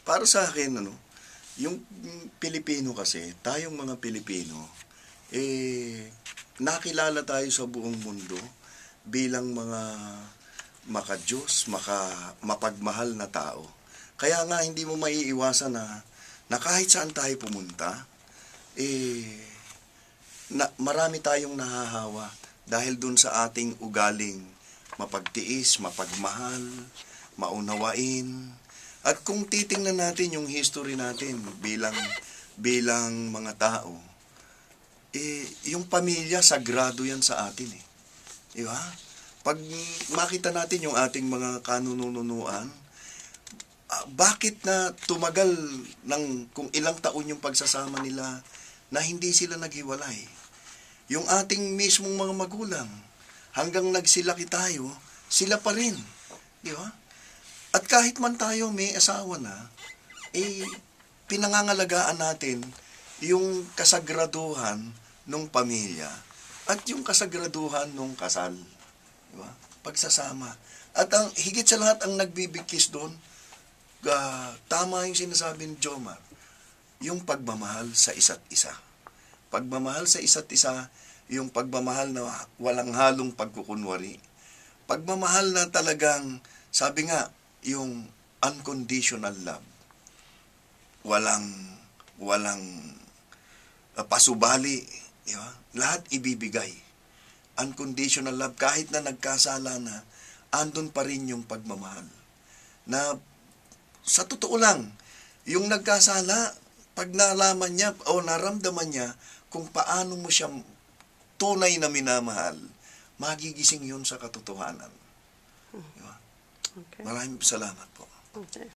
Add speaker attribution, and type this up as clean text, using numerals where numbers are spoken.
Speaker 1: Para sa akin, yung Pilipino kasi, tayong mga Pilipino, nakilala tayo sa buong mundo bilang mga maka-Diyos, mapagmahal na tao. Kaya nga hindi mo maiiwasan na kahit saan tayo pumunta, marami tayong nahahawa dahil dun sa ating ugaling mapagtiis, mapagmahal, maunawain. At kung titingnan natin yung history natin bilang mga tao, yung pamilya, sagrado yan sa atin eh. Di ba? Pag makita natin yung ating mga kanununuan, bakit na tumagal ng kung ilang taon yung pagsasama nila na hindi sila naghiwalay? Yung ating mismong mga magulang, hanggang nagsilaki tayo, sila pa rin. Di ba? At kahit man tayo may asawa na, pinangangalagaan natin yung kasagraduhan ng pamilya at yung kasagraduhan ng kasal. Diba? Pagsasama. At ang higit sa lahat ang nagbibigkis doon, tama yung sinasabi ni Jomar, yung pagmamahal sa isa't isa. Pagmamahal sa isa't isa, yung pagmamahal na walang halong pagkukunwari. Pagmamahal na talagang, sabi nga, yung unconditional love. Walang pasubali. Diba? Lahat ibibigay. Unconditional love. Kahit na nagkasala na, andun pa rin yung pagmamahal. Na, sa totoo lang, yung nagkasala, pag nalaman niya o naramdaman niya kung paano mo siya tunay na minamahal, magigising yun sa katotohanan. Diba?
Speaker 2: Okay.
Speaker 1: Maraming salamat po.
Speaker 2: Okay.